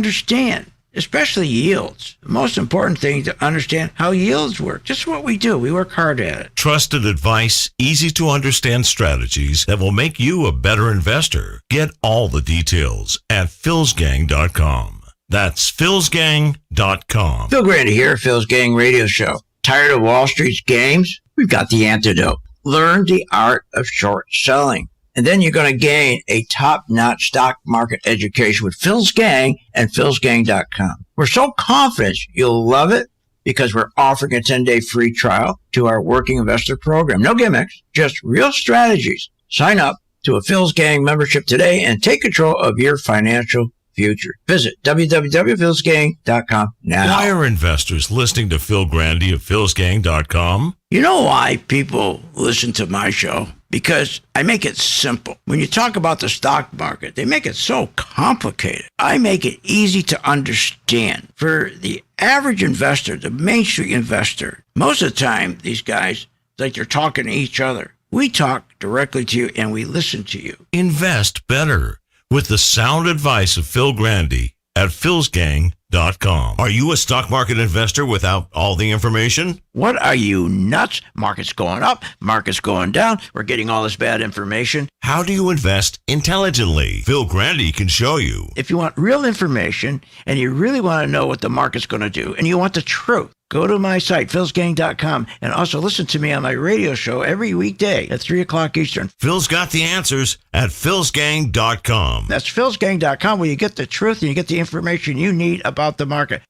understand, especially yields. The most important thing to understand how yields work. Just what we do. We work hard at it. Trusted advice, easy to understand strategies that will make you a better investor. Get all the details at philsgang.com. That's philsgang.com. Phil Grande here, Phil's Gang Radio Show. Tired of Wall Street's games? We've got the antidote. Learn the art of short selling. And then you're going to gain a top-notch stock market education with Phil's Gang and philsgang.com. We're so confident you'll love it because we're offering a 10-day free trial to our working investor program. No gimmicks, just real strategies. Sign up to a Phil's Gang membership today and take control of your financial future. Visit www.philsgang.com now. Why are investors listening to Phil Grande of philsgang.com? You know why people listen to my show? Because I make it simple. When you talk about the stock market, they make it so complicated. I make it easy to understand. For the average investor, the Main Street investor, most of the time, these guys, like they're talking to each other. We talk directly to you and we listen to you. Invest better with the sound advice of Phil Grande at philsgang.com. Are you a stock market investor without all the information? What are you, nuts? Market's going up, market's going down. We're getting all this bad information. How do you invest intelligently? Phil Grande can show you. If you want real information and you really want to know what the market's going to do and you want the truth, go to my site, philsgang.com, and also listen to me on my radio show every weekday at 3 o'clock Eastern. Phil's got the answers at philsgang.com. That's philsgang.com, where you get the truth and you get the information you need about the market.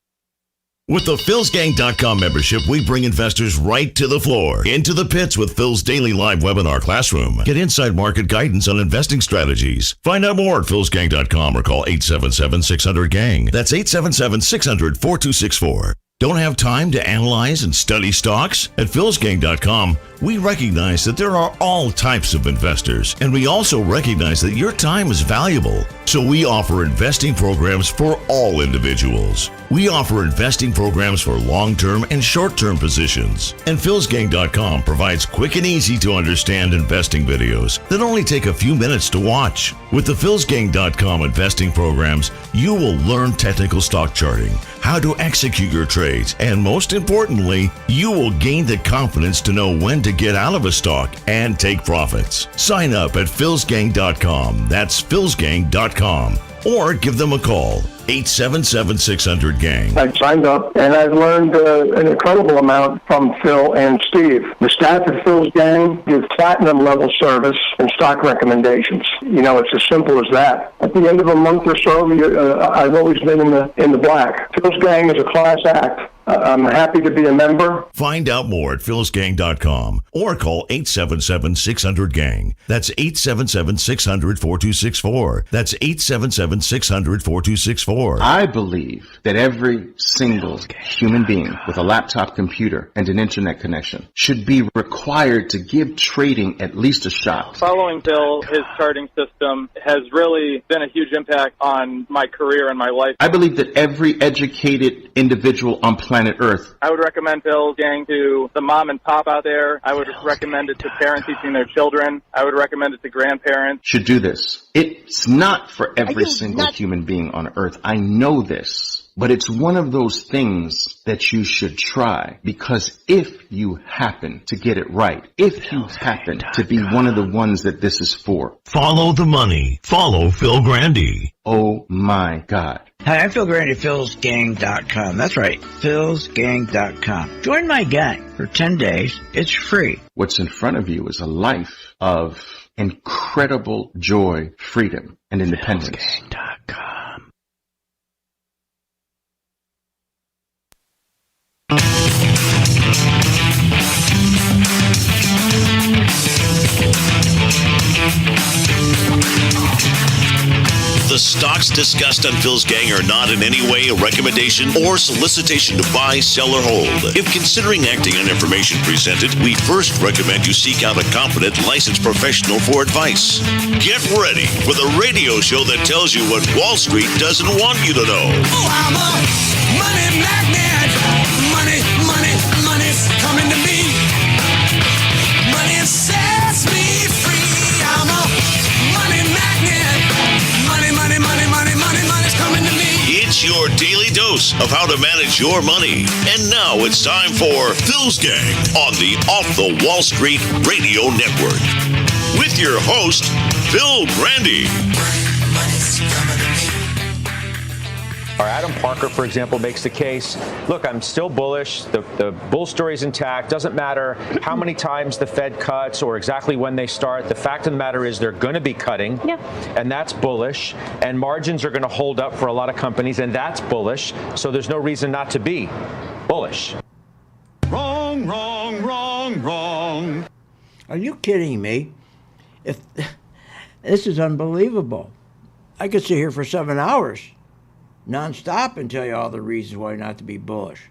With the philsgang.com membership, we bring investors right to the floor, into the pits with Phil's daily live webinar classroom. Get inside market guidance on investing strategies. Find out more at philsgang.com or call 877-600-GANG. That's 877-600-4264. Don't have time to analyze and study stocks? At philsgang.com, we recognize that there are all types of investors, and we also recognize that your time is valuable. So we offer investing programs for all individuals. We offer investing programs for long-term and short-term positions. And philsgang.com provides quick and easy to understand investing videos that only take a few minutes to watch. With the philsgang.com investing programs, you will learn technical stock charting, how to execute your trades, and most importantly, you will gain the confidence to know when to get out of a stock and take profits. Sign up at philsgang.com. That's philsgang.com. Or give them a call, 877-600-GANG. I signed up, and I've learned an incredible amount from Phil and Steve. The staff at Phil's Gang gives platinum-level service and stock recommendations. You know, it's as simple as that. At the end of a month or so, I've always been in the black. Phil's Gang is a class act. I'm happy to be a member. Find out more at philsgang.com or call 877-600-GANG. That's 877-600-4264. That's 877-600-4264. I believe that every single human being with a laptop computer and an internet connection should be required to give trading at least a shot. Following Phil, his charting system has really been a huge impact on my career and my life. I believe that every educated individual on planet Earth. I would recommend Phil's Gang to the mom and pop out there. I would recommend it to parents teaching their children. I would recommend it to grandparents. Should do this. It's not for every single human being on Earth. I know this. But it's one of those things that you should try, because if you happen to get it right, if you happen to be one of the ones that this is for. Follow the money. Follow Phil Grande. Oh my God. Hi, I'm Phil Grande at philsgang.com. That's right, philsgang.com. Join my gang for 10 days. It's free. What's in front of you is a life of incredible joy, freedom, and independence. Philsgang.com. The stocks discussed on Phil's Gang are not in any way a recommendation or solicitation to buy, sell, or hold. If considering acting on information presented, we first recommend you seek out a competent, licensed professional for advice. Get ready for the radio show that tells you what Wall Street doesn't want you to know. Oh, I'm a money magnet. Money, money, money's coming to me. Money sets me free. I'm a money magnet. Money, money, money, money, money, money's coming to me. It's your your daily dose of how to manage your money. And now it's time for Phil's Gang on the Off the Wall Street Radio Network. With your host, Phil Grande. Or Adam Parker, for example, makes the case, look, I'm still bullish. The bull story is intact. Doesn't matter how many times the Fed cuts or exactly when they start. The fact of the matter is they're going to be cutting, and that's bullish. And margins are going to hold up for a lot of companies, and that's bullish. So there's no reason not to be bullish. Wrong, wrong, wrong, wrong. Are you kidding me? This is unbelievable. I could sit here for 7 hours nonstop and tell you all the reasons why not to be bullish.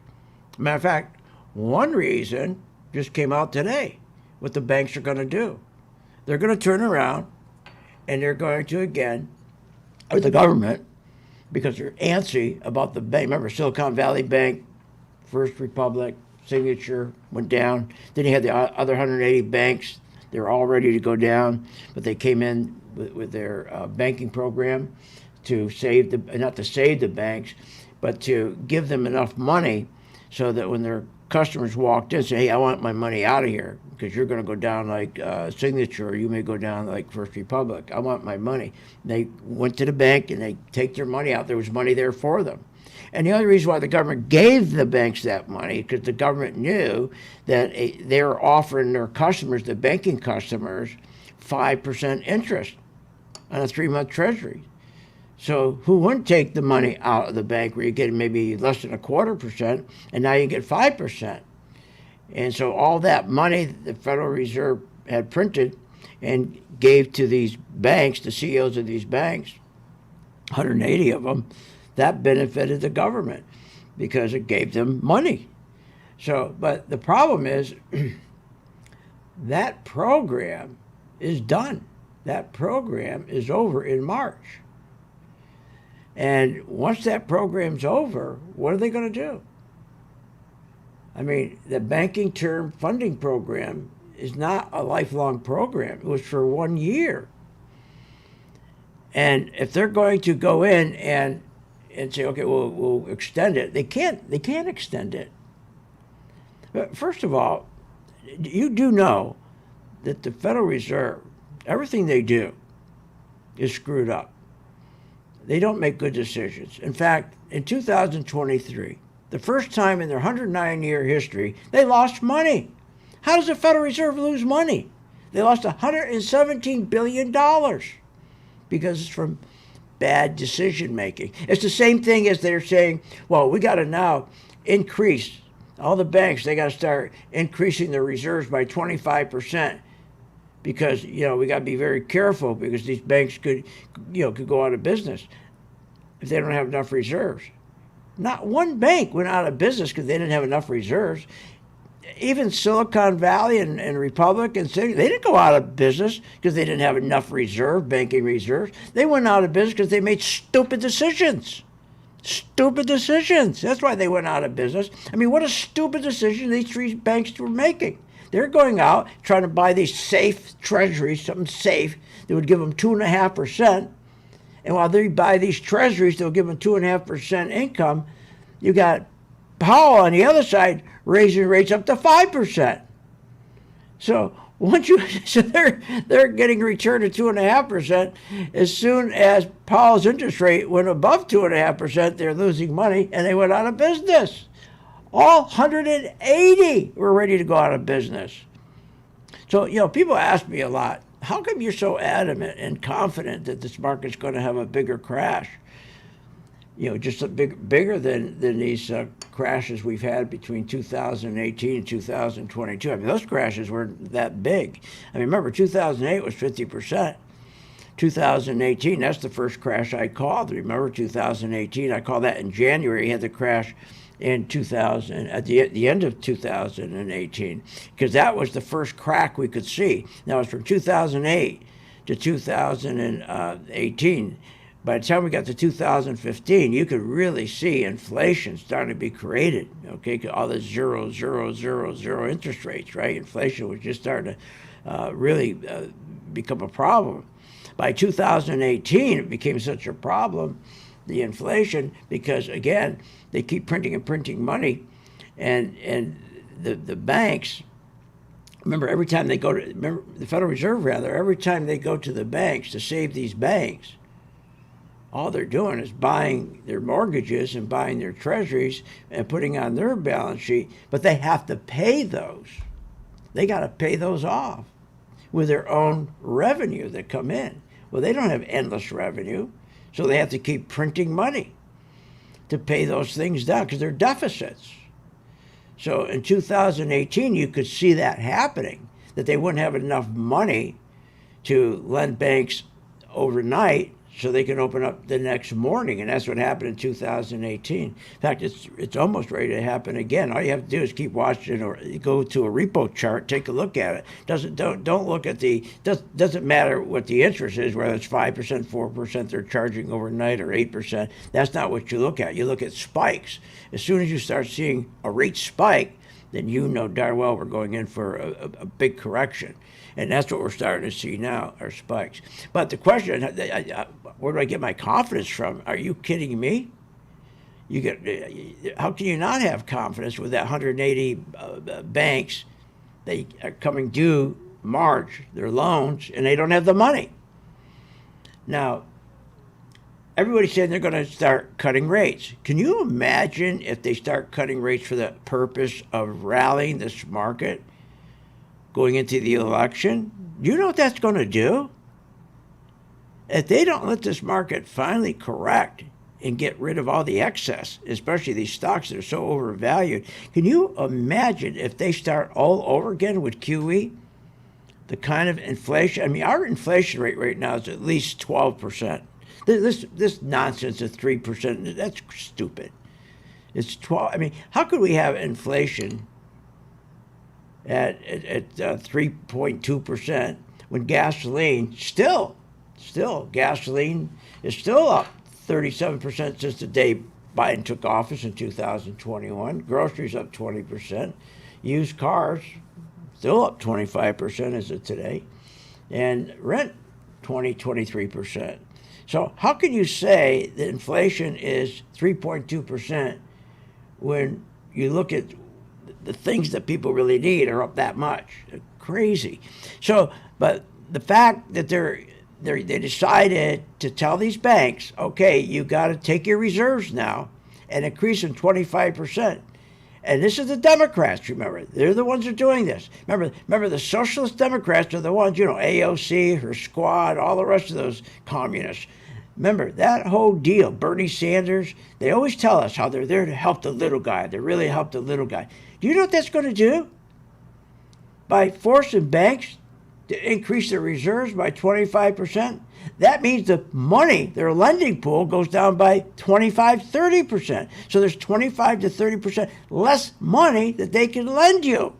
Matter of fact, one reason just came out today, what the banks are going to do. They're going to turn around and they're going to, again, or the government, because they're antsy about the bank. Remember, Silicon Valley Bank, First Republic, Signature went down. Then you had the other 180 banks. They were all ready to go down, but they came in with their banking program to save not to save the banks, but to give them enough money so that when their customers walked in, say, hey, I want my money out of here because you're going to go down like Signature, or you may go down like First Republic. I want my money. They went to the bank and they take their money out. There was money there for them. And the only reason why the government gave the banks that money, because the government knew that they were offering their customers, the banking customers, 5% interest on a 3-month treasury. So who wouldn't take the money out of the bank where you get maybe less than 0.25%, and now you get 5%? And so all that money the Federal Reserve had printed and gave to these banks, the CEOs of these banks, 180 of them, that benefited the government because it gave them money. So, but the problem is that program is done. That program is over in March. And once that program's over, what are they going to do? I mean, the banking term funding program is not a lifelong program. It was for 1 year. And if they're going to go in and say, okay, we'll extend it, they can't extend it. But first of all, you do know that the Federal Reserve, everything they do is screwed up. They don't make good decisions. In fact, in 2023, the first time in their 109-year history, they lost money. How does the Federal Reserve lose money? They lost $117 billion because it's from bad decision making. It's the same thing as they're saying, well, we got to now increase, all the banks, they got to start increasing their reserves by 25%. Because, we got to be very careful because these banks could go out of business if they don't have enough reserves. Not one bank went out of business because they didn't have enough reserves. Even Silicon Valley and Republic and City, they didn't go out of business because they didn't have enough banking reserves. They went out of business because they made stupid decisions. Stupid decisions. That's why they went out of business. I mean, what a stupid decision these three banks were making. They're going out trying to buy these safe treasuries, something safe that would give them 2.5%. And while they buy these treasuries, they'll give them 2.5% income. You got Powell on the other side raising rates up to 5%. So they're getting a return of 2.5%. As soon as Powell's interest rate went above 2.5%, they're losing money and they went out of business. All 180 were ready to go out of business. So, people ask me a lot, how come you're so adamant and confident that this market's going to have a bigger crash? Just bigger than these crashes we've had between 2018 and 2022. I mean, those crashes weren't that big. I mean, remember, 2008 was 50%. 2018, that's the first crash I called. Remember, 2018, I called that in January. You had the crash in at the end of 2018, because that was the first crack we could see. Now it's from 2008 to 2018. By the time we got to 2015, you could really see inflation starting to be created. Okay, all the 0, 0, 0, 0 interest rates, right? Inflation was just starting to really become a problem. By 2018, it became such a problem the inflation because, again, they keep printing and printing money. And the banks, remember, every time they go to, remember, the Federal Reserve, rather, every time they go to the banks to save these banks, all they're doing is buying their mortgages and buying their treasuries and putting on their balance sheet, but they have to pay those. They got to pay those off with their own revenue that come in. Well, they don't have endless revenue, so they have to keep printing money to pay those things down because they're deficits. So in 2018, you could see that happening, that they wouldn't have enough money to lend banks overnight so they can open up the next morning. And that's what happened in 2018. In fact, it's almost ready to happen again. All you have to do is keep watching or go to a repo chart, take a look at it. Don't look at doesn't matter what the interest is, whether it's 5%, 4% they're charging overnight or 8%. That's not what you look at. You look at spikes. As soon as you start seeing a rate spike, then you know darn well we're going in for a big correction. And that's what we're starting to see now, are spikes. But the question, where do I get my confidence from? Are you kidding me? How can you not have confidence with that 180 banks that are coming due March, their loans, and they don't have the money? Now, everybody's saying they're going to start cutting rates. Can you imagine if they start cutting rates for the purpose of rallying this market going into the election? Do you know what that's going to do? If they don't let this market finally correct and get rid of all the excess, especially these stocks that are so overvalued, can you imagine if they start all over again with QE? The kind of inflation, I mean, our inflation rate right now is at least 12%. This nonsense of 3%, that's stupid. It's 12. I mean, how could we have inflation at 3.2% when gasoline still gasoline is still up 37% since the day Biden took office in 2021. Groceries up 20%. Used cars still up 25% as of today. And rent 23%. So how can you say that inflation is 3.2% when you look at the things that people really need are up that much? Crazy. So, but the fact that they decided to tell these banks, okay, you got to take your reserves now and increase them 25%. And this is the Democrats, remember. They're the ones who are doing this. Remember the Socialist Democrats are the ones, AOC, her squad, all the rest of those communists. Remember, that whole deal, Bernie Sanders, they always tell us how they're there to help the little guy. They really help the little guy. Do you know what that's going to do? By forcing banks to increase their reserves by 25%, that means the money, their lending pool, goes down by 25, 30%. So there's 25 to 30% less money that they can lend you.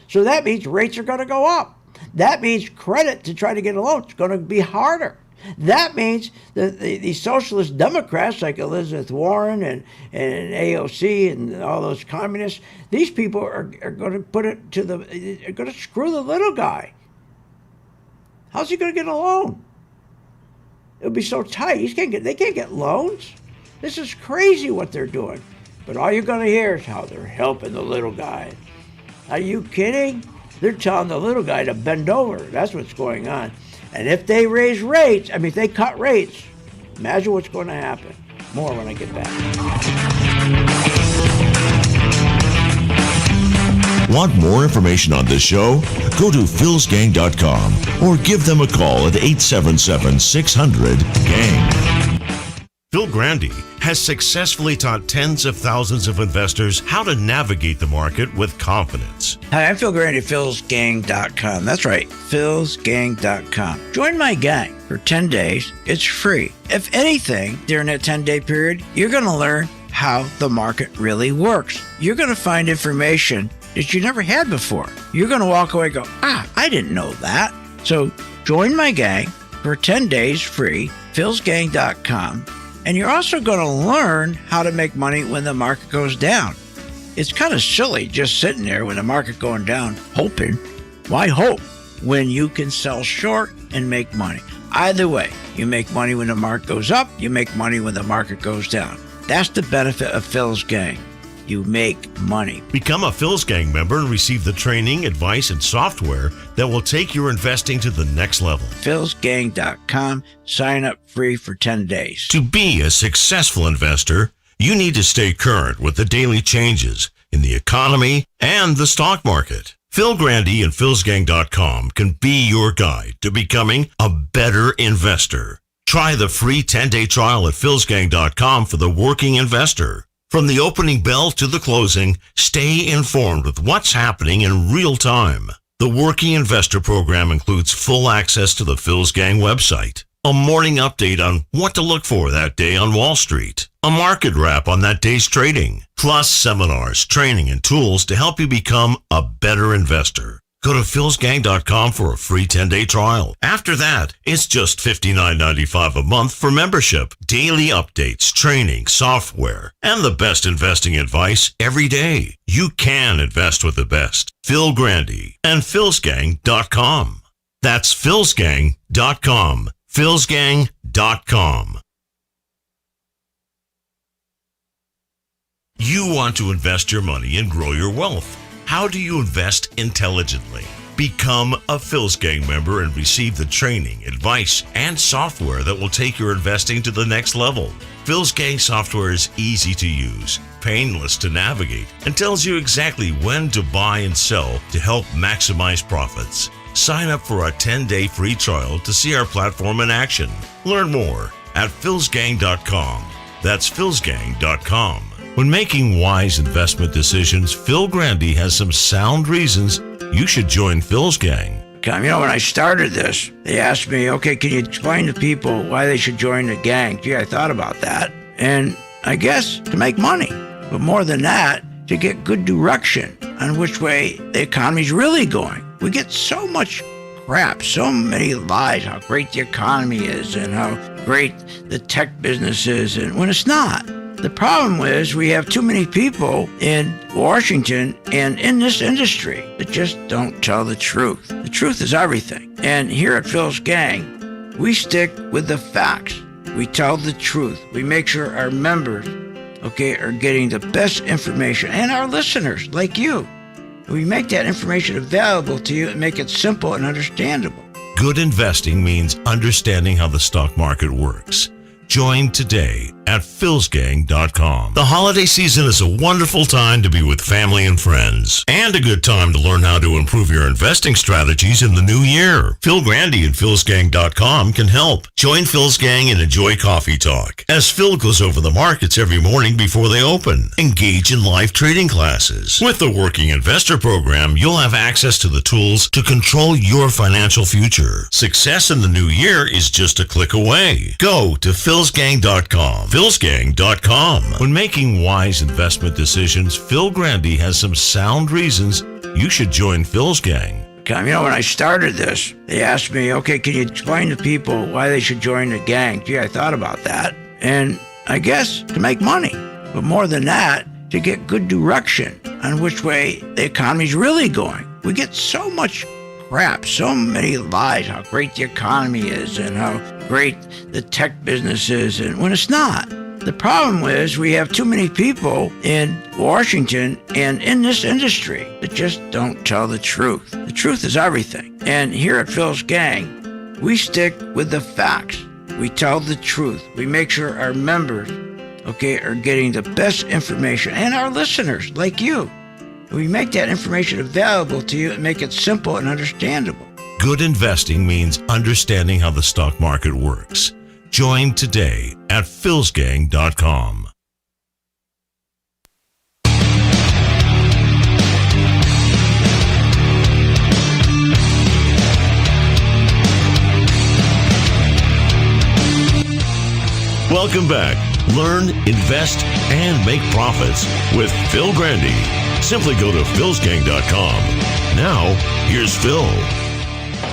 So that means rates are going to go up. That means credit to try to get a loan is going to be harder. That means that the socialist Democrats like Elizabeth Warren and AOC and all those communists, these people are going to put it to are going to screw the little guy. How's he going to get a loan? It'll be so tight. They can't get loans. This is crazy what they're doing. But all you're going to hear is how they're helping the little guy. Are you kidding? They're telling the little guy to bend over. That's what's going on. And if they raise rates, if they cut rates, imagine what's going to happen. More when I get back. Want more information on this show? Go to philsgang.com or give them a call at 877-600-GANG. Phil Grande has successfully taught tens of thousands of investors how to navigate the market with confidence. Hi, I'm Phil Grande at philsgang.com. That's right, philsgang.com. Join my gang for 10 days. It's free. If anything, during that 10-day period, you're going to learn how the market really works. You're going to find information that you never had before. You're going to walk away and go, I didn't know that. So join my gang for 10 days free, philsgang.com. And you're also going to learn how to make money when the market goes down. It's kind of silly just sitting there when the market going down, hoping. Why hope when you can sell short and make money? Either way, you make money when the market goes up, you make money when the market goes down. That's the benefit of Phil's Gang. You make money. Become a Phil's Gang member and receive the training, advice, and software that will take your investing to the next level. philsgang.com. Sign up free for 10 days. To be a successful investor, you need to stay current with the daily changes in the economy and the stock market. Phil Grande and philsgang.com can be your guide to becoming a better investor. Try the free 10-day trial at philsgang.com for the working investor. From the opening bell to the closing, stay informed with what's happening in real time. The Working Investor Program includes full access to the Phil's Gang website, a morning update on what to look for that day on Wall Street, a market wrap on that day's trading, plus seminars, training, and tools to help you become a better investor. Go to philsgang.com for a free 10-day trial. After that, it's just $59.95 a month for membership, daily updates, training, software, and the best investing advice every day. You can invest with the best. Phil Grande and philsgang.com. That's philsgang.com. philsgang.com. You want to invest your money and grow your wealth. How do you invest intelligently? Become a Phil's Gang member and receive the training, advice, and software that will take your investing to the next level. Phil's Gang software is easy to use, painless to navigate, and tells you exactly when to buy and sell to help maximize profits. Sign up for a 10-day free trial to see our platform in action. Learn more at philsgang.com. That's philsgang.com. When making wise investment decisions, Phil Grande has some sound reasons you should join Phil's Gang. You know, when I started this, they asked me, okay, can you explain to people why they should join the gang? Gee, I thought about that. And I guess to make money. But more than that, to get good direction on which way the economy's really going. We get so much crap, so many lies, how great the economy is and how great the tech business is, and when it's not. The problem is we have too many people in Washington and in this industry that just don't tell the truth. The truth is everything. And here at Phil's Gang, we stick with the facts. We tell the truth. We make sure our members, are getting the best information, and our listeners, like you. We make that information available to you and make it simple and understandable. Good investing means understanding how the stock market works. Join today at philsgang.com. The holiday season is a wonderful time to be with family and friends, and a good time to learn how to improve your investing strategies in the new year. Phil Grande and philsgang.com can help. Join Phil's Gang and enjoy coffee talk as Phil goes over the markets every morning before they open. Engage in live trading classes. With the Working Investor Program, you'll have access to the tools to control your financial future. Success in the new year is just a click away. Go to philsgang.com. philsgang.com. When making wise investment decisions, Phil Grande has some sound reasons you should join Phil's Gang. You know, when I started this, they asked me, okay, can you explain to people why they should join the gang? Gee, I thought about that. And I guess to make money. But more than that, to get good direction on which way the economy's really going. We get so much crap, so many lies, how great the economy is and how great the tech business is, and when it's not. The problem is we have too many people in Washington and in this industry that just don't tell the truth. The truth is everything. And here at Phil's Gang, we stick with the facts. We tell the truth. We make sure our members, are getting the best information, and our listeners, like you. We make that information available to you and make it simple and understandable. Good investing means understanding how the stock market works. Join today at philsgang.com. Welcome back. Learn, invest, and make profits with Phil Grande. Simply go to philsgang.com. Now, here's Phil.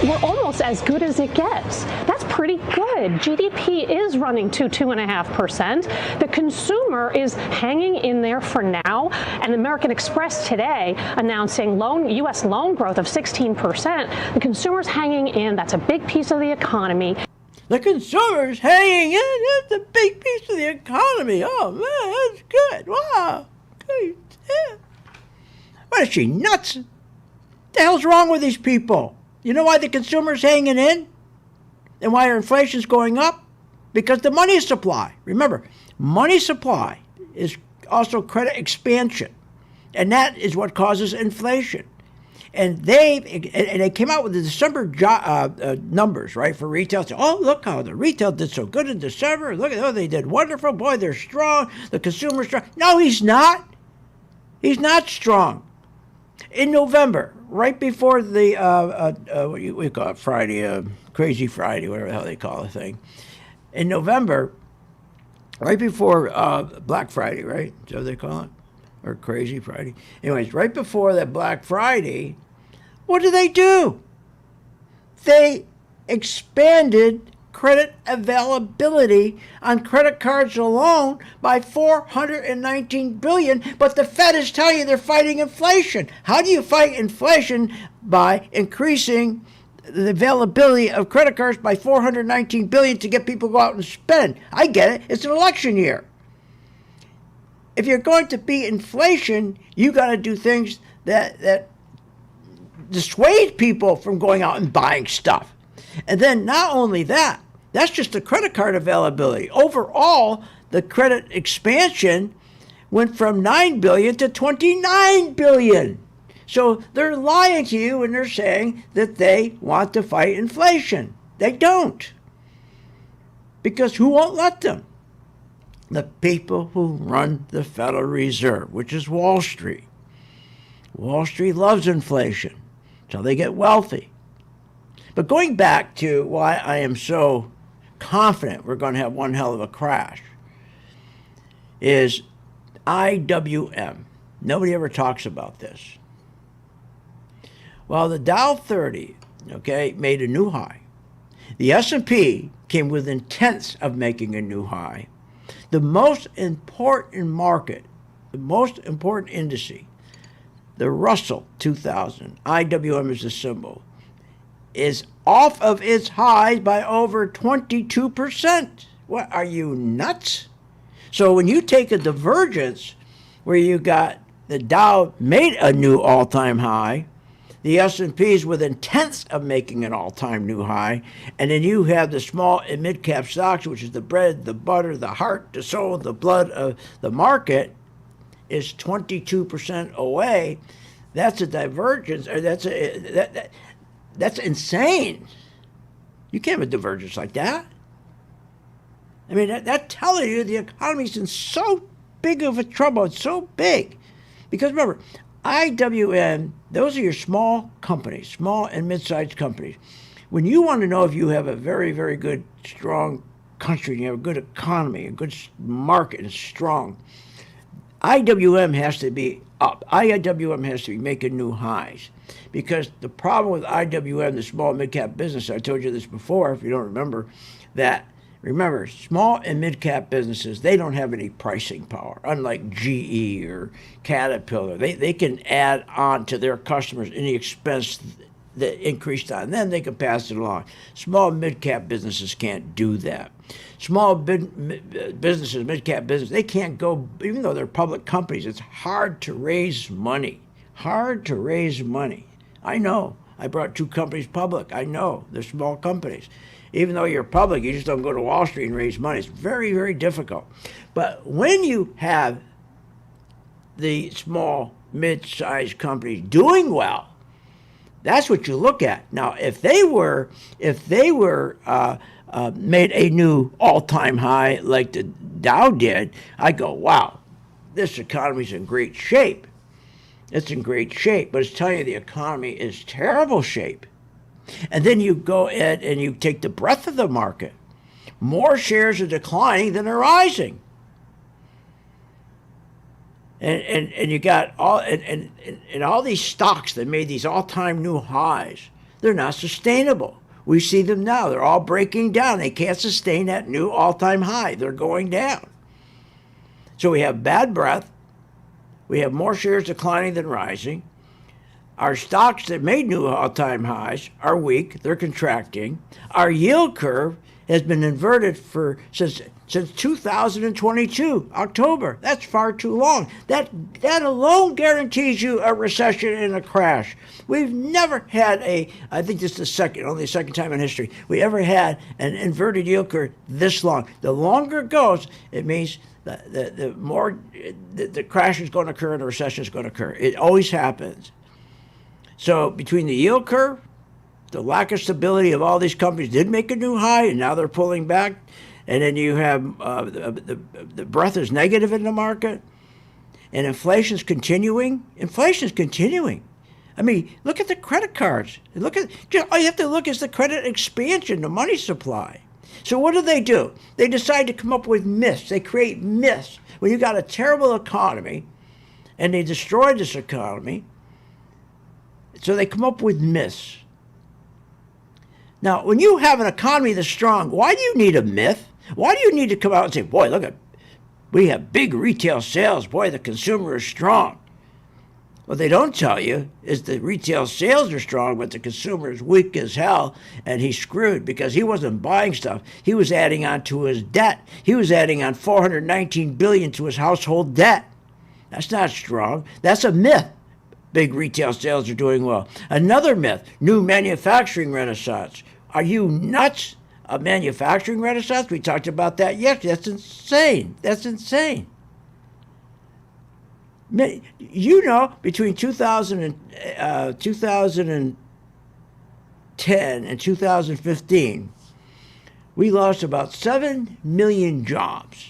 We're almost as good as it gets. That's pretty good. GDP is running to 2.5%. The consumer is hanging in there for now. And American Express today announcing U.S. loan growth of 16%. The consumer's hanging in. That's a big piece of the economy. The consumer's hanging in. It's a big piece of the economy. Oh, man, that's good. Wow. Good. Yeah. What is she, nuts? What the hell's wrong with these people? You know why the consumer's hanging in? And why our inflation's going up? Because the money supply. Remember, money supply is also credit expansion. And that is what causes inflation. And they came out with the December numbers, right, for retail. So, oh, look how the retail did so good in December. Look at they did wonderful. Boy, they're strong. The consumer's strong. No, he's not. He's not strong. In November, right before the what we call it, Friday, Crazy Friday, whatever the hell they call the thing. In November, right before Black Friday, right? Is that what they call it? Or Crazy Friday. Anyways, right before that Black Friday, what do? They expanded credit availability on credit cards alone by $419 billion, but the Fed is telling you they're fighting inflation. How do you fight inflation? By increasing the availability of credit cards by $419 billion to get people to go out and spend. I get it. It's an election year. If you're going to beat inflation, you got to do things that dissuade people from going out and buying stuff. And then not only that, that's just the credit card availability. Overall, the credit expansion went from $9 billion to $29 billion. So they're lying to you when they're saying that they want to fight inflation. They don't. Because who won't let them? The people who run the Federal Reserve, which is Wall Street. Wall Street loves inflation until they get wealthy. But going back to why I am so confident we're going to have one hell of a crash is IWM. Nobody ever talks about this. Well, the Dow 30, made a new high. The S&P came within tenths of making a new high. The most important market, the most important indice, the Russell 2000, IWM is the symbol, is off of its highs by over 22%. What, are you nuts? So when you take a divergence where you got the Dow made a new all-time high, the S&P is within tenths of making an all-time new high, and then you have the small and mid-cap stocks, which is the bread, the butter, the heart, the soul, the blood of the market, is 22% away. That's a divergence, or that's insane. You can't have a divergence like that. I mean, that's telling you the economy's in so big of a trouble. It's so big. Because remember, IWM, those are your small companies, small and mid-sized companies. When you want to know if you have a very, very good, strong country, you have a good economy, a good market, and strong, IWM has to be up. IWM has to be making new highs. Because the problem with IWM, the small and mid-cap business, I told you this before, if you don't remember, that remember, small and mid-cap businesses, they don't have any pricing power, unlike GE or Caterpillar. They can add on to their customers any expense that increased on them, they can pass it along. Small and mid-cap businesses can't do that. Small businesses, mid-cap businesses, they can't go, even though they're public companies, it's hard to raise money. Hard to raise money. I know. I brought 2 companies public. I know. They're small companies. Even though you're public, you just don't go to Wall Street and raise money. It's very, very difficult. But when you have the small, mid-sized companies doing well, that's what you look at. Now, if they were made a new all-time high like the Dow did, I go, wow, this economy's in great shape. It's in great shape, but it's telling you the economy is terrible shape. And then you go in and you take the breadth of the market. More shares are declining than are rising. And you got all and all these stocks that made these all-time new highs, they're not sustainable. We see them now. They're all breaking down. They can't sustain that new all-time high. They're going down. So we have bad breadth. We have more shares declining than rising. Our stocks that made new all-time highs are weak. They're contracting. Our yield curve has been inverted since 2022, October. That's far too long. That alone guarantees you a recession and a crash. We've never had I think this is only the second time in history we ever had an inverted yield curve this long. The longer it goes, it means the more the crash is going to occur and the recession is going to occur. It always happens. So between the yield curve, the lack of stability of all these companies did make a new high, and now they're pulling back. And then you have the breath is negative in the market, and inflation's continuing. I mean, look at the credit cards. All you have to look is the credit expansion, the money supply. So what do? They decide to come up with myths. They create myths. When you got a terrible economy, and they destroyed this economy, so they come up with myths. Now, when you have an economy that's strong, why do you need a myth? Why do you need to come out and say, boy, look, we have big retail sales. Boy, the consumer is strong. What they don't tell you is the retail sales are strong, but the consumer is weak as hell, and he's screwed because he wasn't buying stuff. He was adding on to his debt. He was adding on $419 billion to his household debt. That's not strong. That's a myth. Big retail sales are doing well. Another myth, new manufacturing renaissance. Are you nuts? A manufacturing renaissance? We talked about that yesterday. That's insane. You know, between 2010 and 2015, we lost about 7 million jobs.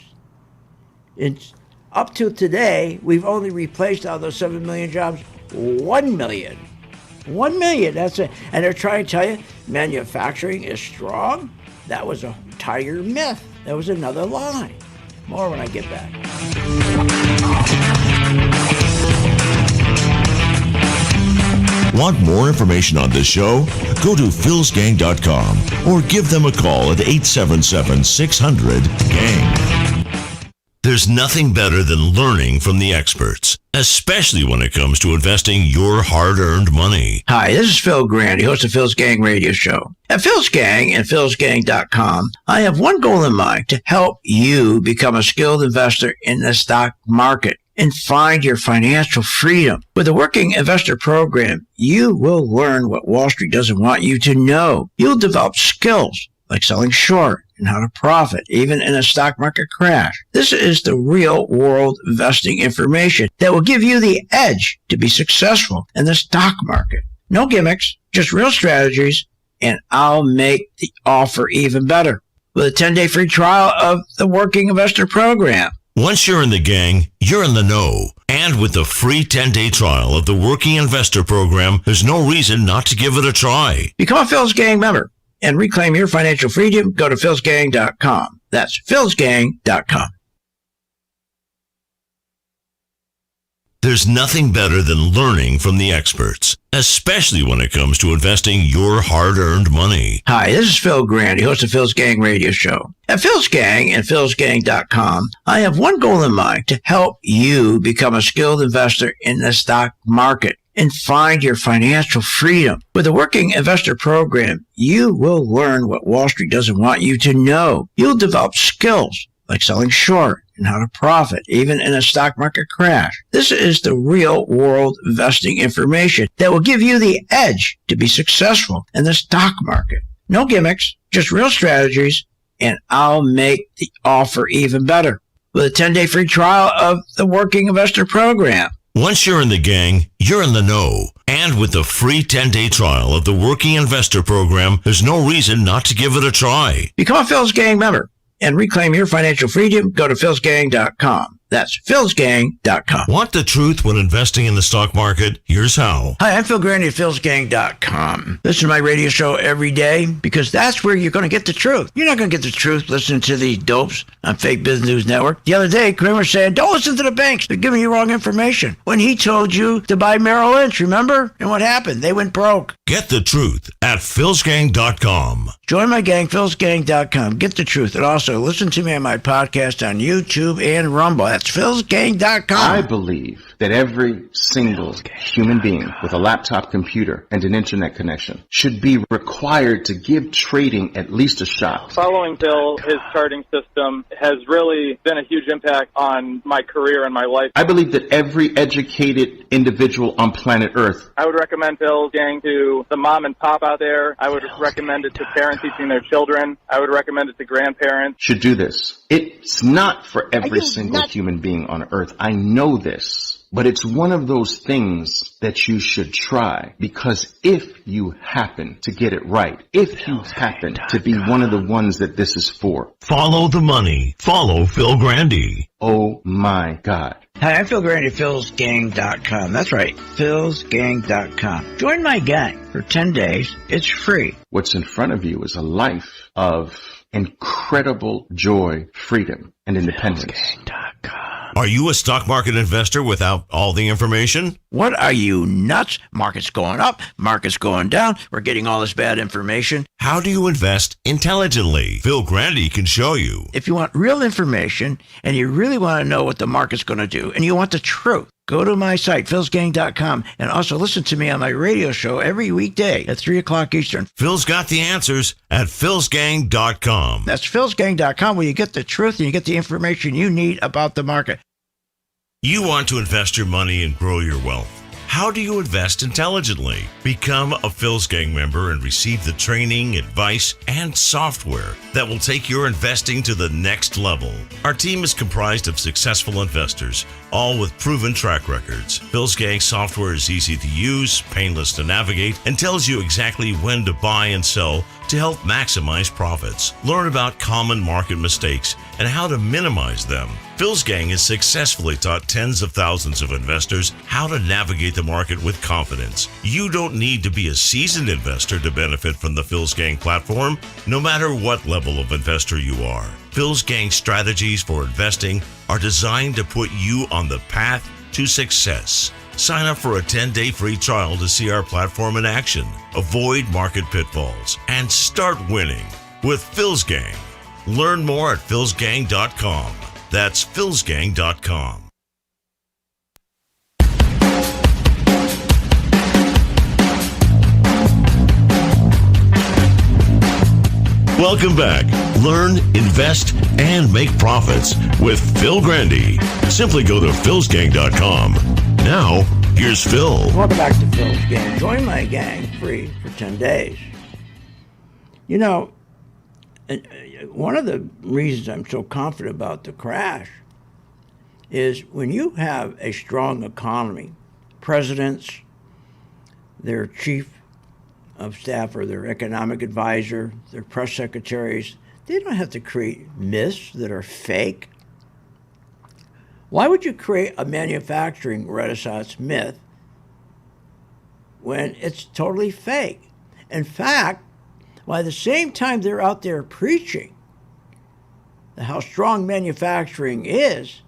Up to today, we've only replaced out of those 7 million jobs 1 million. 1 million, that's it. And they're trying to tell you manufacturing is strong. That was a entire myth. That was another lie. More when I get back. Want more information on this show? Go to philsgang.com or give them a call at 877-600-GANG. There's nothing better than learning from the experts, especially when it comes to investing your hard-earned money. Hi, this is Phil Grande, host of Phil's Gang Radio Show. At Phil's Gang and philsgang.com, I have one goal in mind: to help you become a skilled investor in the stock market and find your financial freedom. With the Working Investor Program, you will learn what Wall Street doesn't want you to know. You'll develop skills like selling short and how to profit, even in a stock market crash. This is the real world investing information that will give you the edge to be successful in the stock market. No gimmicks, just real strategies, and I'll make the offer even better with a 10-day free trial of the Working Investor Program. Once you're in the gang, you're in the know. And with the free 10-day trial of the Working Investor Program, there's no reason not to give it a try. Become a Phil's Gang member and reclaim your financial freedom. Go to philsgang.com. That's philsgang.com. There's nothing better than learning from the experts, especially when it comes to investing your hard-earned money. Hi, this is Phil Grande, host of Phil's Gang Radio Show. At Phil's Gang and philsgang.com, I have one goal in mind: to help you become a skilled investor in the stock market and find your financial freedom. With the Working Investor Program, you will learn what Wall Street doesn't want you to know. You'll develop skills like selling short and how to profit, even in a stock market crash. This is the real world investing information that will give you the edge to be successful in the stock market. No gimmicks, just real strategies, and I'll make the offer even better with a 10-day free trial of the Working Investor Program. Once you're in the gang, you're in the know. And with the free 10-day trial of the Working Investor Program, there's no reason not to give it a try. Become a Phil's Gang member and reclaim your financial freedom. Go to philsgang.com. That's philsgang.com. Want the truth when investing in the stock market? Here's how. Hi, I'm Phil Grande at philsgang.com. Listen to my radio show every day because that's where you're going to get the truth. You're not going to get the truth listening to these dopes on Fake Business News Network. The other day, Kramer said, don't listen to the banks. They're giving you wrong information. When he told you to buy Merrill Lynch, remember? And what happened? They went broke. Get the truth at philsgang.com. Join my gang, philsgang.com. Get the truth. And also listen to me on my podcast on YouTube and Rumble. That's That's philsgang.com. I believe that every single human being with a laptop computer and an internet connection should be required to give trading at least a shot. Following Phil, his charting system has really been a huge impact on my career and my life. I believe that every educated individual on planet Earth. I would recommend Phil's gang to the mom and pop out there. I would recommend it to parents teaching their children. I would recommend it to grandparents. Should do this. It's not for every single human being on Earth. I know this. But it's one of those things that you should try, because if you happen to get it right, if you happen to be one of the ones that this is for. Follow the money. Follow Phil Grande. Oh my God. Hi, I'm Phil Grande, philsgang.com. That's right, philsgang.com. Join my gang for 10 days. It's free. What's in front of you is a life of incredible joy, freedom, and independence. Are you a stock market investor without all the information? What are you, nuts? Market's going up, market's going down. We're getting all this bad information. How do you invest intelligently? Phil Grande can show you. If you want real information and you really want to know what the market's going to do and you want the truth, go to my site, philsgang.com, and also listen to me on my radio show every weekday at 3 o'clock Eastern. Phil's got the answers at philsgang.com. That's philsgang.com, where you get the truth and you get the information you need about the market. You want to invest your money and grow your wealth. How do you invest intelligently? Become a Phil's Gang member and receive the training, advice, and software that will take your investing to the next level. Our team is comprised of successful investors, all with proven track records. Phil's Gang software is easy to use, painless to navigate, and tells you exactly when to buy and sell to help maximize profits. Learn about common market mistakes and how to minimize them. Phil's Gang has successfully taught tens of thousands of investors how to navigate the market with confidence. You don't need to be a seasoned investor to benefit from the Phil's Gang platform, no matter what level of investor you are. Phil's Gang strategies for investing are designed to put you on the path to success. Sign up for a 10-day free trial to see our platform in action, avoid market pitfalls, and start winning with Phil's Gang. Learn more at philsgang.com. That's philsgang.com. Welcome back. Learn, invest, and make profits with Phil Grande. Simply go to philsgang.com. Now, here's Phil. Welcome back to Phil's Gang. Join my gang free for 10 days. You know, one of the reasons I'm so confident about the crash is when you have a strong economy, presidents, their chief of staff or their economic advisor, their press secretaries, they don't have to create myths that are fake. Why would you create a manufacturing renaissance myth when it's totally fake? In fact, while at the same time they're out there preaching how strong manufacturing is,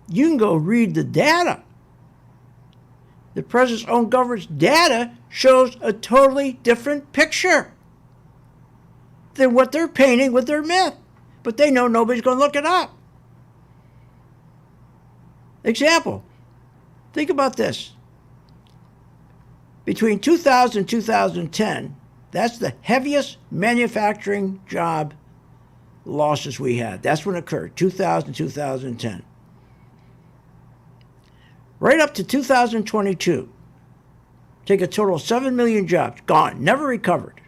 you can go read the data. The president's own government's data shows a totally different picture than what they're painting with their myth. But they know nobody's going to look it up. Example, think about this. Between 2000 and 2010, that's the heaviest manufacturing job losses we had. That's when it occurred, 2000, 2010. Right up to 2022, take a total of 7 million jobs, gone, never recovered.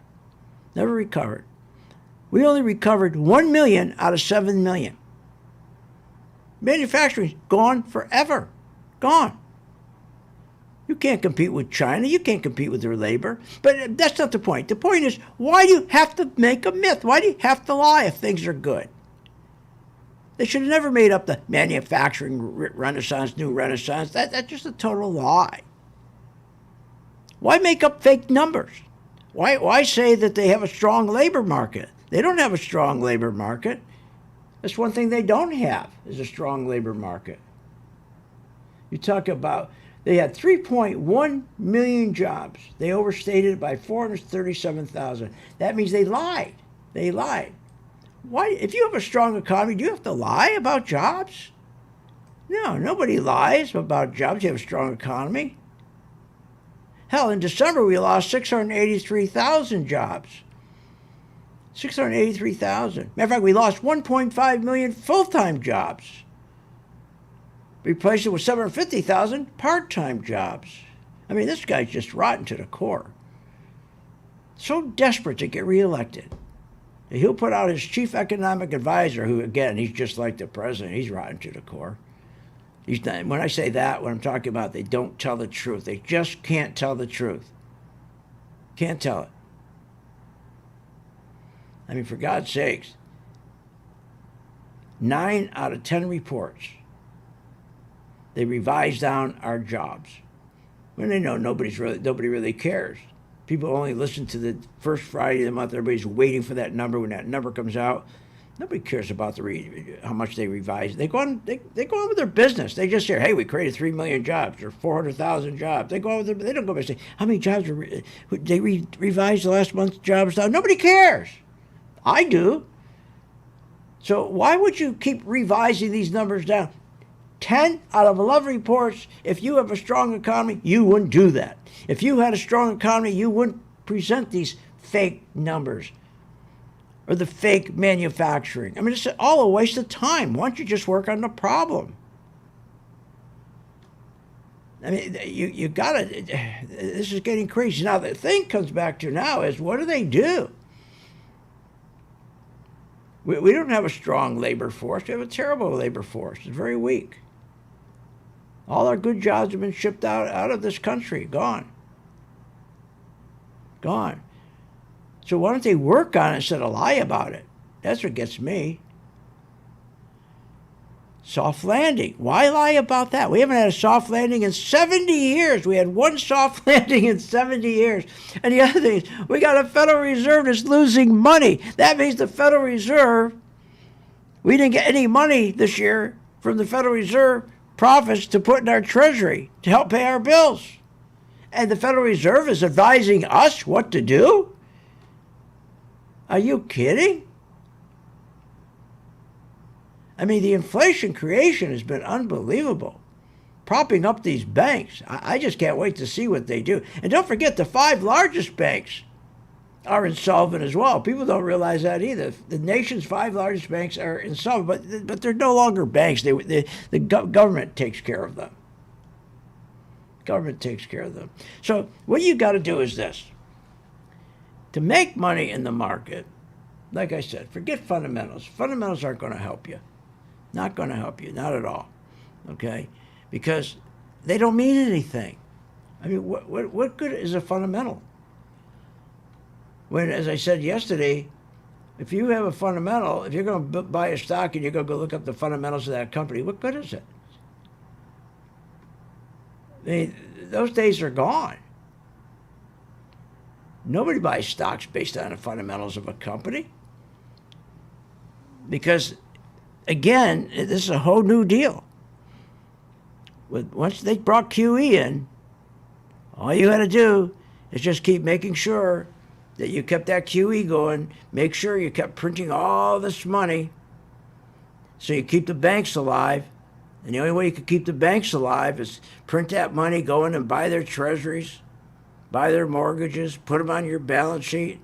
Never recovered. We only recovered 1 million out of 7 million. Manufacturing's gone forever. Gone. You can't compete with China. You can't compete with their labor. But that's not the point. The point is, why do you have to make a myth? Why do you have to lie if things are good? They should have never made up the manufacturing renaissance, new renaissance. That's just a total lie. Why make up fake numbers? Why say that they have a strong labor market? They don't have a strong labor market. That's one thing they don't have, is a strong labor market. You talk about, they had 3.1 million jobs. They overstated it by 437,000. That means they lied. They lied. Why? If you have a strong economy, do you have to lie about jobs? No, nobody lies about jobs. You have a strong economy. Hell, in December, we lost 683,000 jobs. 683,000. Matter of fact, we lost 1.5 million full-time jobs. Replaced it with 750,000 part-time jobs. I mean, this guy's just rotten to the core. So desperate to get reelected. He'll put out his chief economic advisor, who, again, he's just like the president. He's rotten to the core. He's not, when I say that, what I'm talking about, they don't tell the truth. They just can't tell the truth. Can't tell it. I mean, for God's sakes, 9 out of 10 reports, they revise down our jobs. When they know nobody really cares. People only listen to the first Friday of the month. Everybody's waiting for that number. When that number comes out, nobody cares about how much they revise. They go on with their business. They just hear, hey, we created 3 million jobs or 400,000 jobs. They go on with they don't go back and say, how many jobs they revised the last month's jobs down? Nobody cares. I do. So why would you keep revising these numbers down? 10 out of 11 reports, if you have a strong economy, you wouldn't do that. If you had a strong economy, you wouldn't present these fake numbers or the fake manufacturing. I mean, it's all a waste of time. Why don't you just work on the problem? I mean, you gotta, this is getting crazy. Now, the thing comes back to now is, what do? We don't have a strong labor force. We have a terrible labor force. It's very weak. All our good jobs have been shipped out of this country. Gone. So why don't they work on it instead of lie about it? That's what gets me. Soft landing. Why lie about that? We haven't had a soft landing in 70 years. We had one soft landing in 70 years. And the other thing is, we got a Federal Reserve that's losing money. That means the Federal Reserve, we didn't get any money this year from the Federal Reserve profits to put in our treasury to help pay our bills. And the Federal Reserve is advising us what to do? Are you kidding? I mean, the inflation creation has been unbelievable, propping up these banks. I just can't wait to see what they do. And don't forget, the 5 largest banks are insolvent as well. People don't realize that either. The nation's 5 largest banks are insolvent, but they're no longer banks. The government takes care of them. Government takes care of them. So what you got to do is this. To make money in the market, like I said, forget fundamentals. Fundamentals aren't going to help you. Not going to help you, not at all, okay? Because they don't mean anything. I mean, what good is a fundamental? When, as I said yesterday, if you have a fundamental, if you're going to buy a stock and you're going to go look up the fundamentals of that company, what good is it? I mean, those days are gone. Nobody buys stocks based on the fundamentals of a company. Because, again, this is a whole new deal. Once they brought QE in, all you got to do is just keep making sure that you kept that QE going, make sure you kept printing all this money so you keep the banks alive. And the only way you can keep the banks alive is print that money, go in and buy their treasuries, buy their mortgages, put them on your balance sheet,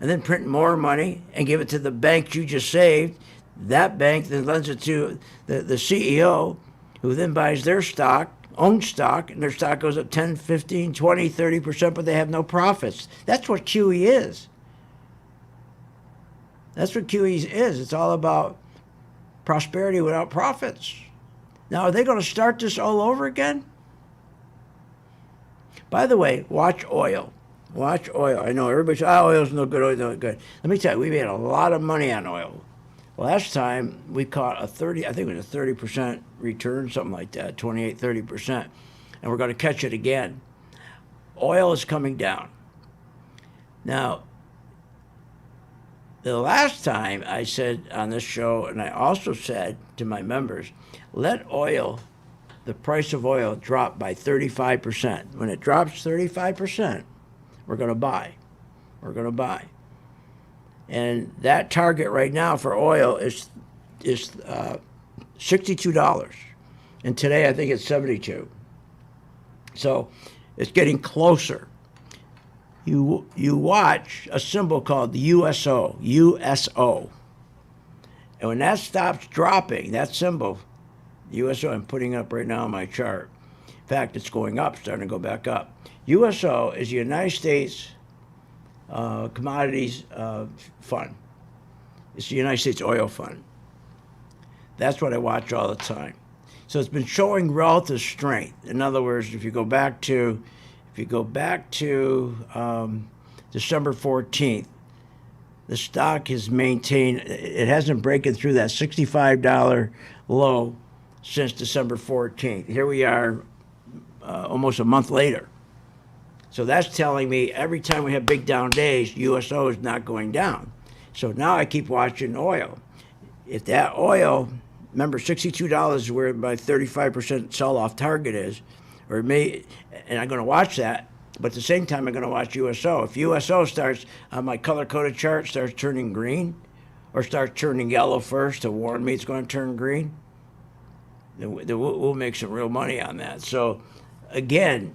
and then print more money and give it to the bank you just saved. That bank then lends it to the CEO, who then buys their stock, own stock, and their stock goes up 10, 15, 20, 30%, but they have no profits. That's what QE is. That's what QE is. It's all about prosperity without profits. Now, are they going to start this all over again? By the way, watch oil. Watch oil. I know everybody says, oil's no good, oil's no good. Let me tell you, we made a lot of money on oil. Last time we caught I think it was a 30% return, something like that, 28, 30%. And we're going to catch it again. Oil is coming down. Now, the last time I said on this show, and I also said to my members, let oil, the price of oil, drop by 35%. When it drops 35%, we're going to buy. We're going to buy. And that target right now for oil is $62. And today I think it's 72. So it's getting closer. You watch a symbol called the USO. And when that stops dropping, that symbol, USO, I'm putting up right now on my chart. In fact, it's going up, starting to go back up. USO is the United States Commodities Fund. It's the United States Oil Fund. That's what I watch all the time. So it's been showing relative strength. In other words, if you go back to December 14th, the stock has maintained, it hasn't broken through that $65 low since December 14th. Here we are almost a month later. So that's telling me every time we have big down days, USO is not going down. So now I keep watching oil. If that oil, remember $62 is where my 35% sell-off target is, or it may, and I'm going to watch that, but at the same time I'm going to watch USO. If USO starts, on my color-coded chart, starts turning green, or starts turning yellow first to warn me it's going to turn green, then we'll make some real money on that. So again,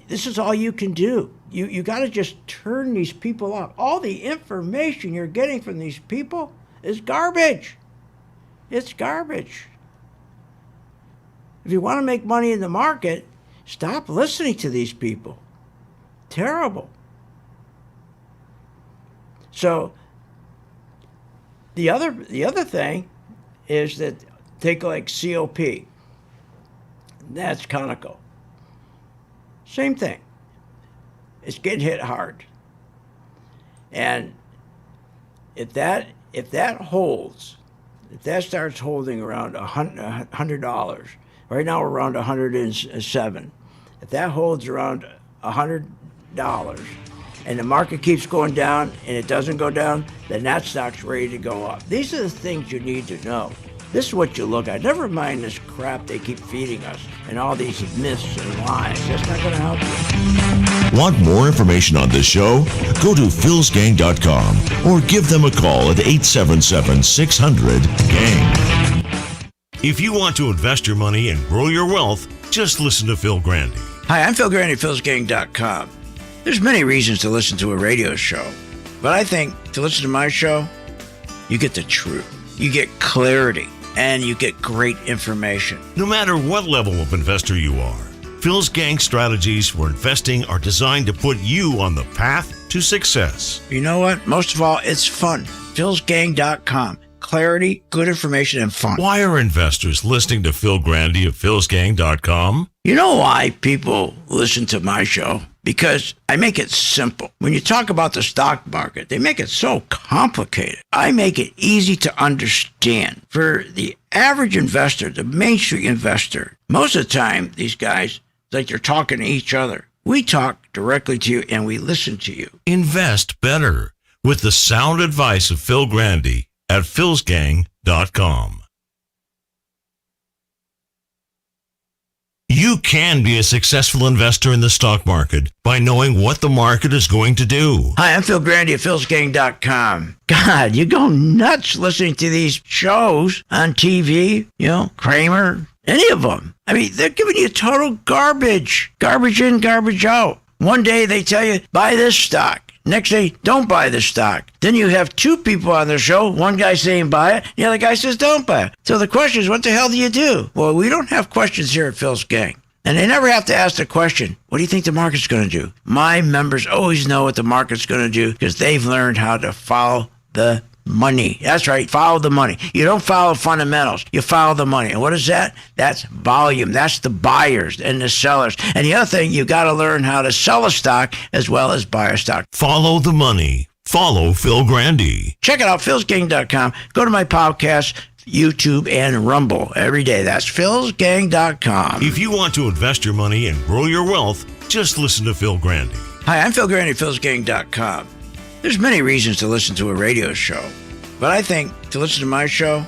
this is all you can do. You got to just turn these people off. All the information you're getting from these people is garbage. It's garbage. If you want to make money in the market, stop listening to these people. Terrible. So the other thing is that take like COP. That's Conoco. Same thing. It's getting hit hard. And if that holds, if that starts holding around $100, right now we're around 107. If that holds around $100 and the market keeps going down and it doesn't go down, then that stock's ready to go up. These are the things you need to know. This is what you look at. Never mind this crap they keep feeding us and all these myths and lies. That's not going to help you. Want more information on this show? Go to philsgang.com or give them a call at 877-600-GANG. If you want to invest your money and grow your wealth, just listen to Phil Grande. Hi, I'm Phil Grande, philsgang.com. There's many reasons to listen to a radio show, but I think to listen to my show, you get the truth. You get clarity. And you get great information. No matter what level of investor you are, Phil's Gang strategies for investing are designed to put you on the path to success. You know what? Most of all, it's fun. philsgang.com. Clarity, good information, and fun. Why are investors listening to Phil Grande of philsgang.com? You know why people listen to my show? Because I make it simple. When you talk about the stock market, they make it so complicated. I make it easy to understand. For the average investor, the Main Street investor, most of the time, these guys, like they're talking to each other. We talk directly to you and we listen to you. Invest better with the sound advice of Phil Grande at philsgang.com. You can be a successful investor in the stock market by knowing what the market is going to do. Hi, I'm Phil Grande at philsgang.com. God, you go nuts listening to these shows on TV, Kramer, any of them. I mean, they're giving you total garbage. Garbage in, garbage out. One day they tell you, buy this stock. Next day, don't buy the stock. Then you have two people on the show. One guy saying buy it, the other guy says don't buy it. So the question is, what the hell do you do? Well, we don't have questions here at Phil's Gang. And they never have to ask the question, what do you think the market's going to do? My members always know what the market's going to do because they've learned how to follow the money. That's right, follow the money. You don't follow fundamentals. You follow the money. And what is that? That's volume. That's the buyers and the sellers. And the other thing, you got to learn how to sell a stock as well as buy a stock. Follow the money. Follow Phil Grande. Check it out, philsgang.com. Go to my podcast, YouTube, and Rumble every day. That's philsgang.com. If you want to invest your money and grow your wealth, just listen to Phil Grande. Hi, I'm Phil Grande at philsgang.com. There's many reasons to listen to a radio show, but I think to listen to my show,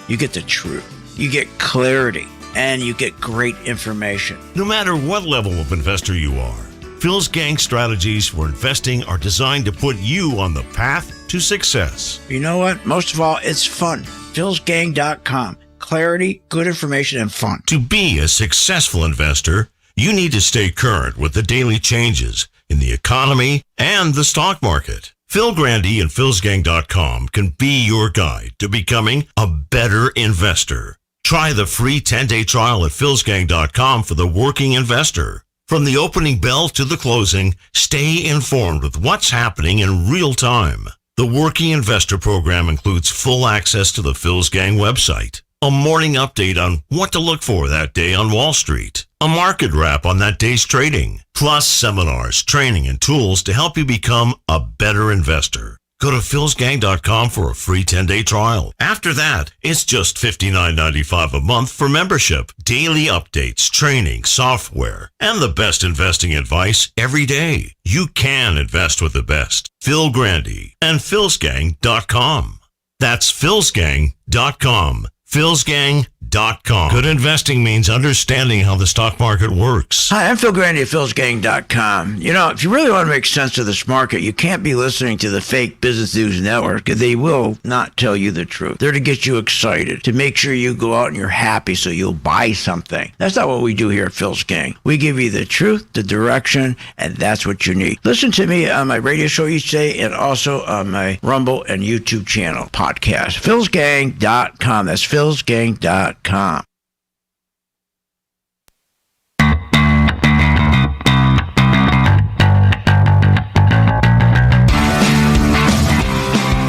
you get the truth. You get clarity, and you get great information. No matter what level of investor you are, Phil's Gang strategies for investing are designed to put you on the path to success. You know what? Most of all, it's fun. philsgang.com. clarity, good information, and fun. To be a successful investor, you need to stay current with the daily changes in the economy and the stock market. Phil Grande and philsgang.com can be your guide to becoming a better investor. Try the free 10-day trial at philsgang.com for the working investor. From the opening bell to the closing, stay informed with what's happening in real time. The Working Investor Program includes full access to the Phil's Gang website, a morning update on what to look for that day on Wall Street, a market wrap on that day's trading, plus seminars, training, and tools to help you become a better investor. Go to philsgang.com for a free 10-day trial. After that, it's just $59.95 a month for membership, daily updates, training, software, and the best investing advice every day. You can invest with the best. Phil Grande and philsgang.com. That's philsgang.com. philsgang.com. Good investing means understanding how the stock market works. Hi, I'm Phil Grande at philsgang.com. You know, if you really want to make sense of this market, you can't be listening to the fake business news network. They will not tell you the truth. They're to get you excited, to make sure you go out and you're happy so you'll buy something. That's not what we do here at Phil's Gang. We give you the truth, the direction, and that's what you need. Listen to me on my radio show each day and also on my Rumble and YouTube channel podcast. philsgang.com. That's philsgang.com.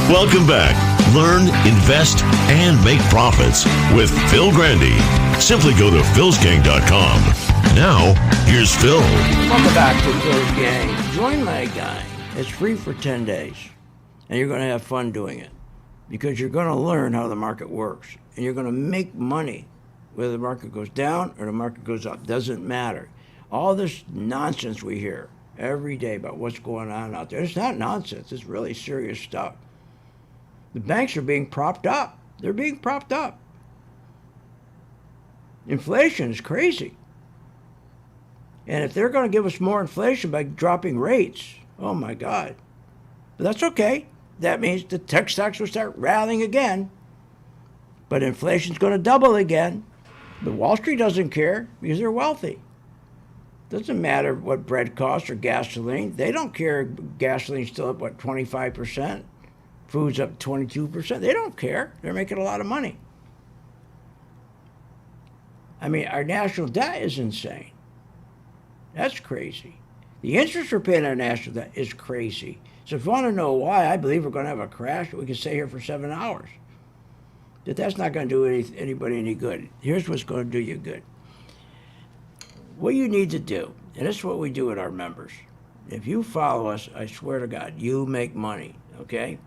Welcome back. Learn, invest, and make profits with Phil Grande. Simply go to philsgang.com. Now, here's Phil. Welcome back to Phil's Gang. Join my gang. It's free for 10 days, and you're going to have fun doing it because you're going to learn how the market works, and you're going to make money whether the market goes down or the market goes up. Doesn't matter. All this nonsense we hear every day about what's going on out there, it's not nonsense. It's really serious stuff. The banks are being propped up. They're being propped up. Inflation is crazy. And if they're going to give us more inflation by dropping rates, oh my God. But that's okay. That means the tech stocks will start rallying again. But inflation's going to double again. But Wall Street doesn't care because they're wealthy. Doesn't matter what bread costs or gasoline. They don't care. Gasoline's still up, what, 25%? Food's up 22%. They don't care. They're making a lot of money. I mean, our national debt is insane. That's crazy. The interest we're paying on our national debt is crazy. So if you want to know why I believe we're going to have a crash, we can stay here for 7 hours. But that's not going to do anybody any good. Here's what's going to do you good. What you need to do, and this is what we do with our members. If you follow us, I swear to God, you make money, okay?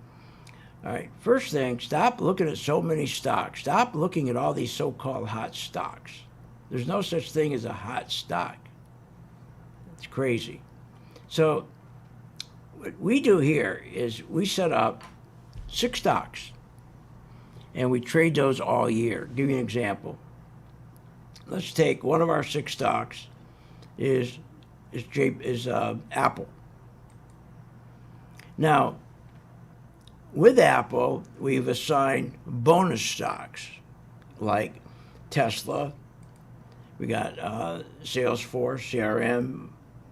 All right, first thing, stop looking at so many stocks. Stop looking at all these so-called hot stocks. There's no such thing as a hot stock. It's crazy. So what we do here is we set up 6 stocks, and we trade those all year. I'll give you an example. Let's take one of our 6 stocks is Apple. Now, with Apple, we've assigned bonus stocks like Tesla. We got Salesforce, CRM,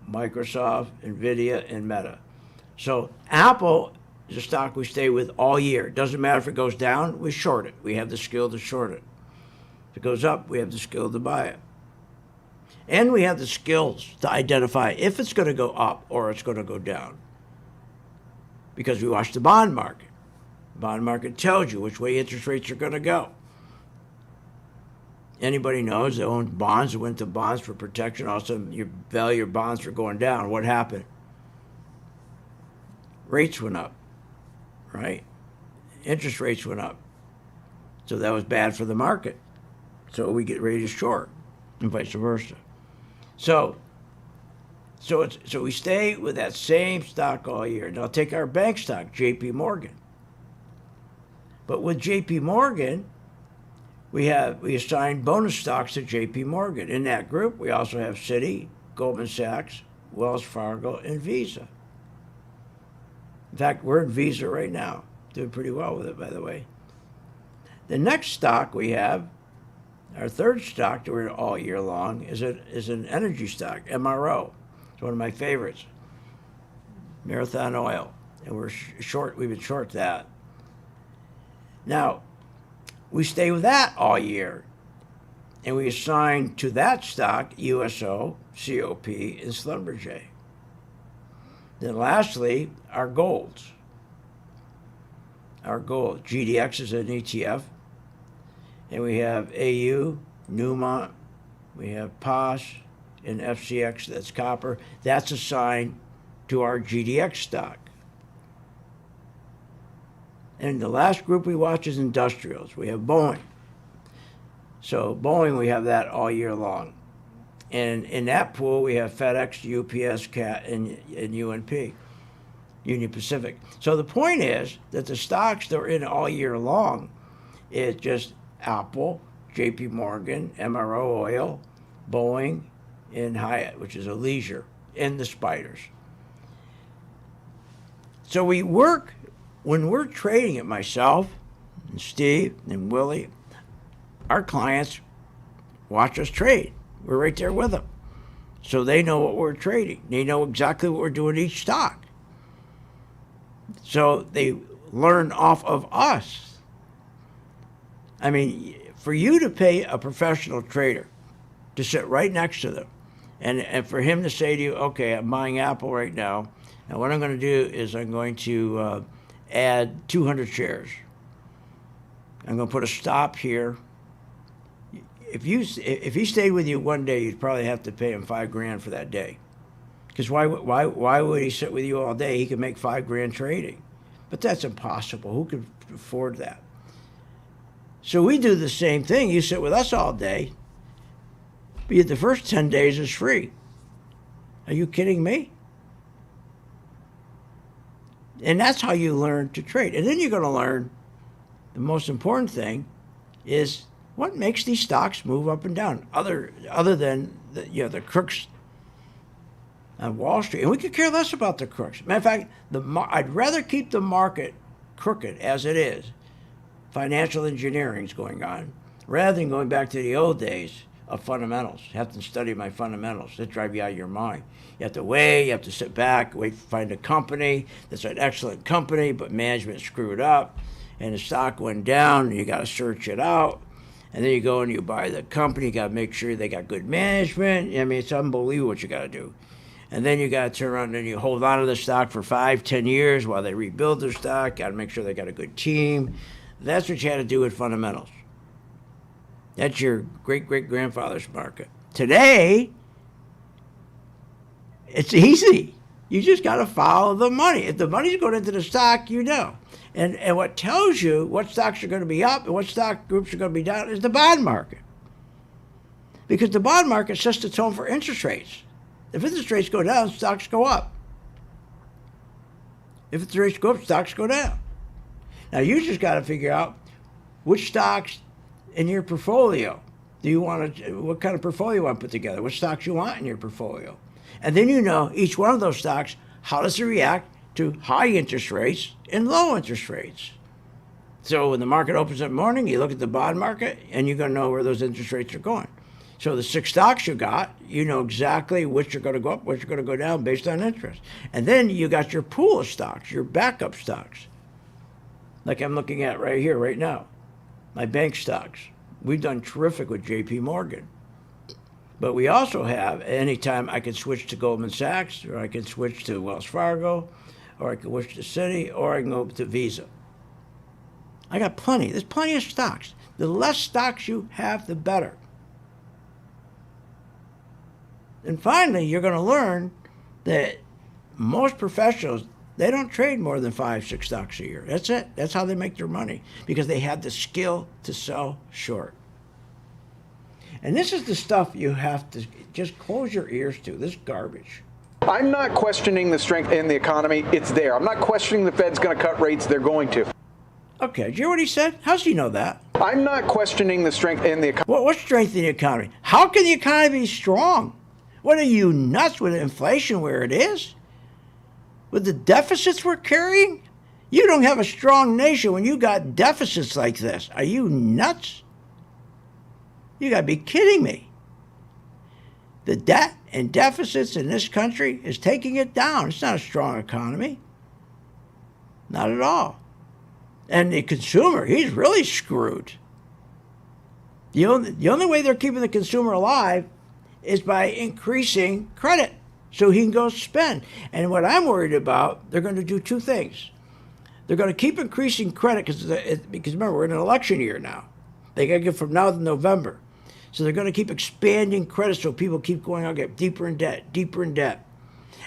Microsoft, NVIDIA, and Meta. So Apple is a stock we stay with all year. It doesn't matter if it goes down, we short it. We have the skill to short it. If it goes up, we have the skill to buy it. And we have the skills to identify if it's going to go up or it's going to go down. Because we watch the bond market. The bond market tells you which way interest rates are going to go. Anybody knows they own bonds, they went to bonds for protection. All of a sudden, your value of bonds are going down. What happened? Rates went up, right? Interest rates went up. So that was bad for the market. So we get ready to short, and vice versa. So we stay with that same stock all year. Now take our bank stock, J.P. Morgan. But with J.P. Morgan, we assign bonus stocks to J.P. Morgan. In that group, we also have Citi, Goldman Sachs, Wells Fargo, and Visa. In fact, we're in Visa right now. Doing pretty well with it, by the way. The next stock we have Our third stock that we're in all year long is an energy stock, MRO. It's one of my favorites, Marathon Oil, and we've been short that. Now, we stay with that all year, and we assign to that stock USO, COP, and Schlumberger. Then lastly, our golds. Our gold, GDX is an ETF, and we have AU, Newmont, we have POS, and FCX, that's copper. That's assigned to our GDX stock. And the last group we watch is industrials. We have Boeing. So Boeing, we have that all year long. And in that pool, we have FedEx, UPS, CAT, and UNP, Union Pacific. So the point is that the stocks that are in all year long is just Apple, JP Morgan, MRO Oil, Boeing, and Hyatt, which is a leisure, and the spiders. So we work, when we're trading it, myself and Steve and Willie, our clients watch us trade. We're right there with them. So they know what we're trading. They know exactly what we're doing each stock. So they learn off of us. I mean, for you to pay a professional trader to sit right next to them and for him to say to you, okay, I'm buying Apple right now, and what I'm going to do is I'm going to add 200 shares. I'm going to put a stop here. If he stayed with you one day, you'd probably have to pay him $5,000 for that day. Because why would he sit with you all day? He could make $5,000 trading, but that's impossible. Who could afford that? So we do the same thing. You sit with us all day, but yet the first 10 days is free. Are you kidding me? And that's how you learn to trade. And then you're going to learn the most important thing is what makes these stocks move up and down, other than the crooks on Wall Street. And we could care less about the crooks. Matter of fact, I'd rather keep the market crooked as it is. Financial engineering is going on, rather than going back to the old days of fundamentals. You have to study my fundamentals. That drive you out of your mind. You have to wait, you have to sit back, wait, find a company that's an excellent company, but management screwed up, and the stock went down, and you got to search it out. And then you go and you buy the company, you got to make sure they got good management. I mean, it's unbelievable what you got to do. And then you got to turn around and you hold on to the stock for 5-10 years while they rebuild their stock. Got to make sure they got a good team. That's what you had to do with fundamentals. That's your great-great-grandfather's market. Today, it's easy. You just got to follow the money. If the money's going into the stock, you know. And what tells you what stocks are going to be up and what stock groups are going to be down is the bond market. Because the bond market sets the tone for interest rates. If interest rates go down, stocks go up. If interest rates go up, stocks go down. Now, you just got to figure out which stocks in your portfolio do you want to, what kind of portfolio you want to put together, what stocks you want in your portfolio. And then you know each one of those stocks, how does it react to high interest rates and low interest rates. So when the market opens up in the morning, you look at the bond market, and you're going to know where those interest rates are going. So the 6 stocks you got, you know exactly which are going to go up, which are going to go down based on interest. And then you got your pool of stocks, your backup stocks. Like I'm looking at right here, right now. My bank stocks. We've done terrific with JP Morgan. But we also have, anytime I can switch to Goldman Sachs, or I can switch to Wells Fargo, or I can switch to Citi, or I can go to Visa. I got plenty. There's plenty of stocks. The less stocks you have, the better. And finally, you're going to learn that most professionals, they don't trade more than 5-6 stocks a year. That's it. That's how they make their money, because they have the skill to sell short. And this is the stuff you have to just close your ears to, this garbage. I'm not questioning the strength in the economy. It's there. I'm not questioning the Fed's going to cut rates. They're going to. Okay, did you hear what he said? How's he know that? I'm not questioning the strength in the economy. What's strength in the economy? How can the economy be strong? What are you, nuts, with inflation where it is? With the deficits we're carrying? You don't have a strong nation when you got deficits like this. Are you nuts? You got to be kidding me. The debt and deficits in this country is taking it down. It's not a strong economy. Not at all. And the consumer, he's really screwed. The only way they're keeping the consumer alive is by increasing credit so he can go spend. And what I'm worried about, they're going to do two things. They're going to keep increasing credit because remember, we're in an election year now. They got to get from now to November. So they're going to keep expanding credit so people keep going out, get deeper in debt.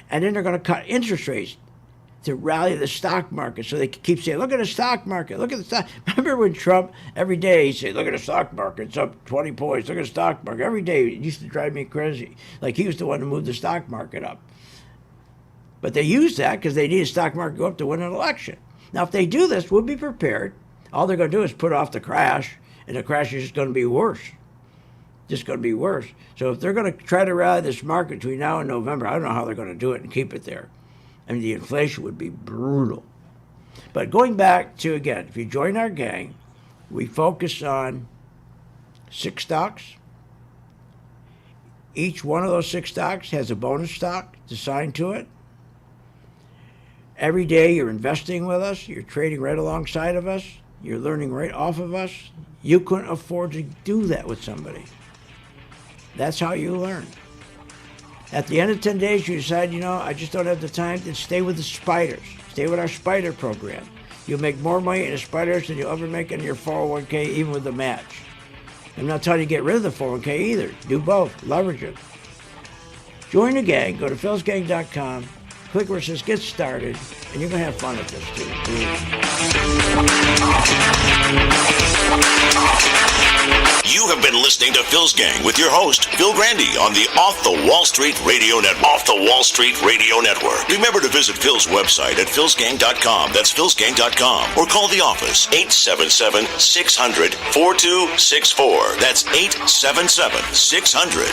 And then they're going to cut interest rates to rally the stock market so they can keep saying, look at the stock market, look at the stock. Remember when Trump, every day he'd say, look at the stock market, it's up 20 points, look at the stock market. Every day it used to drive me crazy. Like he was the one who moved the stock market up. But they used that because they need a stock market to go up to win an election. Now, if they do this, we'll be prepared. All they're going to do is put off the crash, and the crash is just going to be worse. Just going to be worse. So if they're going to try to rally this market between now and November, I don't know how they're going to do it and keep it there. I mean, the inflation would be brutal. But going back to, again, if you join our gang, we focus on 6 stocks. Each one of those 6 stocks has a bonus stock assigned to it. Every day you're investing with us. You're trading right alongside of us. You're learning right off of us. You couldn't afford to do that with somebody. That's how you learn. At the end of 10 days, you decide, I just don't have the time to stay with the spiders. Stay with our spider program. You'll make more money in the spiders than you'll ever make in your 401k, even with the match. I'm not telling you to get rid of the 401k either. Do both. Leverage it. Join the gang. Go to philsgang.com. Click where it says get started, and you're going to have fun with this too. You have been listening to Phil's Gang with your host, Phil Grande, on the Off the Wall Street Radio Network. Off the Wall Street Radio Network. Remember to visit Phil's website at philsgang.com. That's philsgang.com. Or call the office, 877-600-4264. That's 877-600.